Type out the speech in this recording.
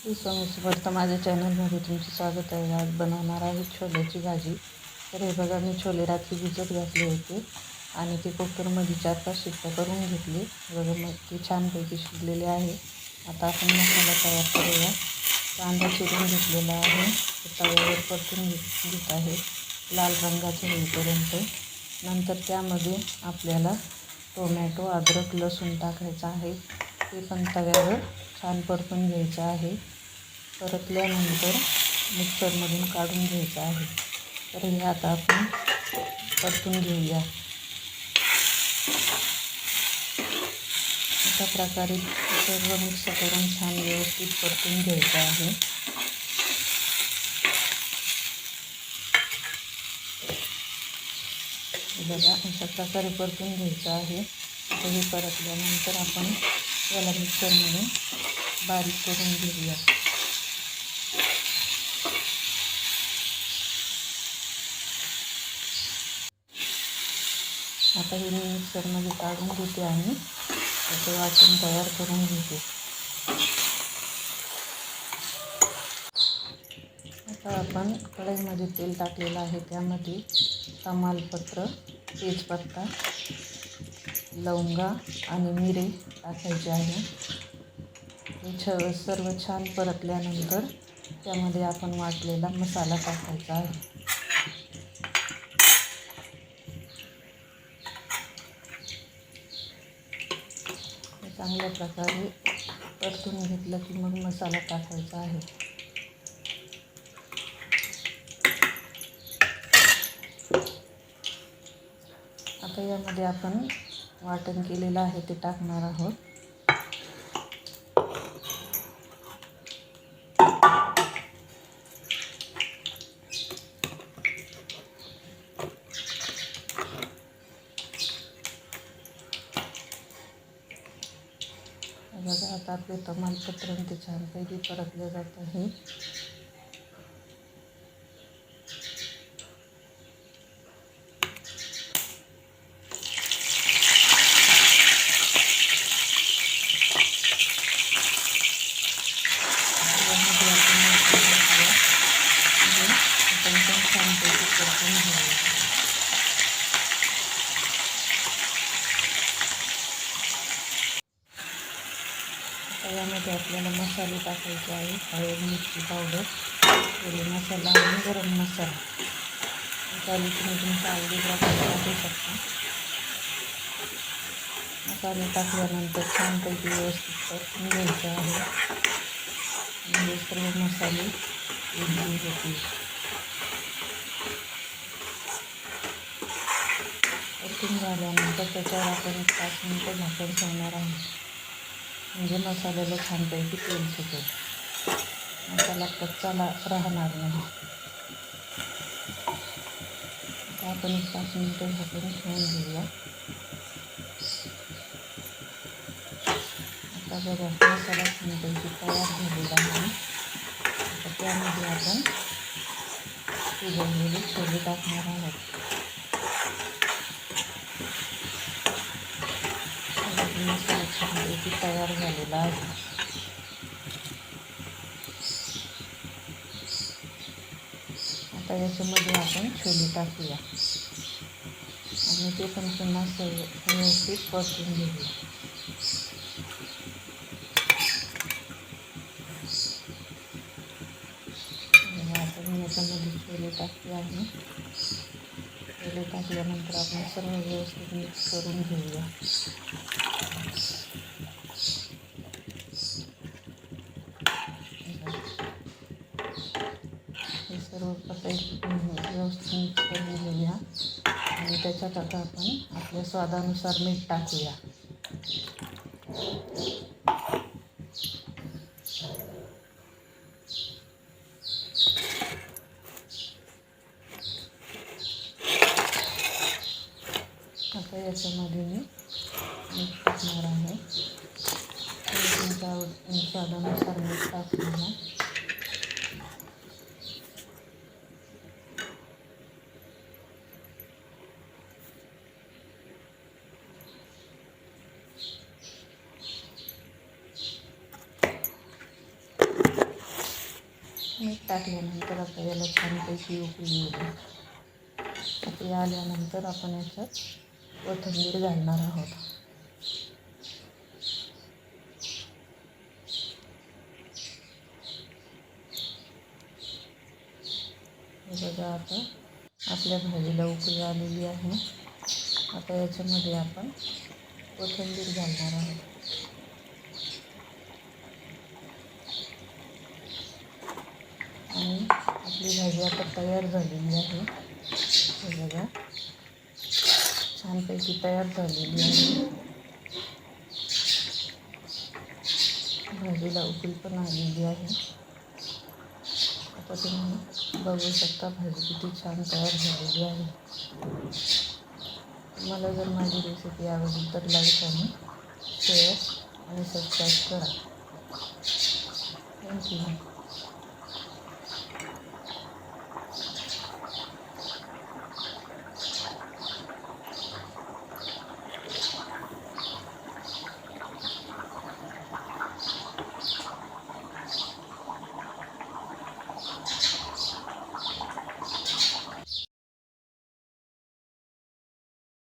श्री स्वामी समर्थ. माझ्या चॅनलमध्ये तुमचे स्वागत आहे. आज बनवणार आहे छोल्याची भाजी. तर हे बघा, मी छोले रात्री भिजत घातले होते आणि ते कुकरमध्ये 4-5 शिट्ट्या करून घेतले. बघा, मग ते छानपैकी शिजलेले आहे. आता आपण मसाला तयार करूया. कांदा चिरून घेतलेला आहे, तव्यावर परतून घेत आहे लाल रंगाचे होईपर्यंत. नंतर त्यामध्ये आपल्याला टोमॅटो, अद्रक, लसूण टाकायचं आहे. ते पण तव्यावर छान परतून घ्यायचं आहे. परतल्यानंतर मिक्सरमधून काढून घ्यायचं आहे. तर हे आता आपण परतून घेऊया. अशा प्रकारे सर्व मिक्स करून छान व्यवस्थित परतून घ्यायचं आहे. बघा, अशा प्रकारे परतून घ्यायचं आहे. आता हे परतल्यानंतर आपण याला मिक्सरमधून बारीक करून घेऊया. आता हे मी मिक्सरमध्ये काढून घेते आणि त्याचं वाटण तयार करून घेते. आता आपण कढईमध्ये तेल टाकलेलं आहे. त्यामध्ये तमालपत्र, तेजपत्ता, लवंगा आणि मिरे टाकायचे आहे. हे सर्व छान परतल्यानंतर त्यामध्ये आपण वाटलेला मसाला टाकायचा आहे. चांगल्या प्रकारे परतून घेतलं की मग मसाला टाकायचा आहे. आता यामध्ये आपण वाटण केलेलं आहे ते टाकणार आहोत. बघा, आता आपले तमालपत्र ते छानपैकी परतले जात आहे. छानपैकी परतून घेऊया. यामध्ये आपल्याला मसाले टाकायचे आहे. हळद, मिरची पावडर, गरम मसाला आणि गरम मसाला. मसाले तुम्ही तुमच्या आवडीप्रमाणे टाकू शकता. मसाले टाकल्यानंतर छानपैकी व्यवस्थित परतून घ्यायचे आहे. म्हणजे सर्व मसाले एकजीव होतील. परतून झाल्यानंतर त्याच्यावर आपण 5 मिनिटं झाकण ठेवणार आहोत. म्हणजे मसाल्याला छानपैकी तेल सुटेल. मसाला कच्चा राहणार नाही. आता आपण 5 मिनिटं झाकून ठेवून घेऊया. आता बघा, मसाला छानपैकी तयार झालेला आहे. आता त्यामध्ये आपण शिजवलेले छोले टाकणार आहोत. मसाला छानपैकी तयार झालेला आहे. आता याच्यामध्ये आपण छोले टाकूया आणि ते पण पुन्हा व्यवस्थित परतून घेऊया. आता मी याच्यामध्ये छोले टाकले आहे. छोले टाकल्यानंतर आपण सर्व व्यवस्थित मिक्स करून घेऊया. हे सर्व व्यवस्थित मिक्स करून घेऊया आणि त्याच्यात आता आपण आपल्या स्वादानुसार मीठ टाकूया. आता याच्यामध्ये मी मीठ टाकणार आहे. तुमच्या स्वादानुसार मीठ टाकूया. मीठ टाकल्यानंतर आता याला छानपैकी उकळी येऊ द्या. उकळी आल्यानंतर आपण याच्यात कोथिंबीर घालणार आहोत. हे बघा आता आपल्या भाजीला उकळी आलेली आहे. आता याच्यामध्ये आपण कोथिंबीर घालणार आहोत. आणि आपली भाजी आता तयार झालेली आहे. हे बघा छानपैकी तयार झालेली आहे. भाजीला उकळी पण आलेली आहे. आता तुम्ही बघू शकता भाजी किती छान तयार झालेली आहे. तुम्हाला जर माझी रेसिपी आवडली तर लाईक आणि शेअर आणि सबस्क्राईब करा. थँक्यू.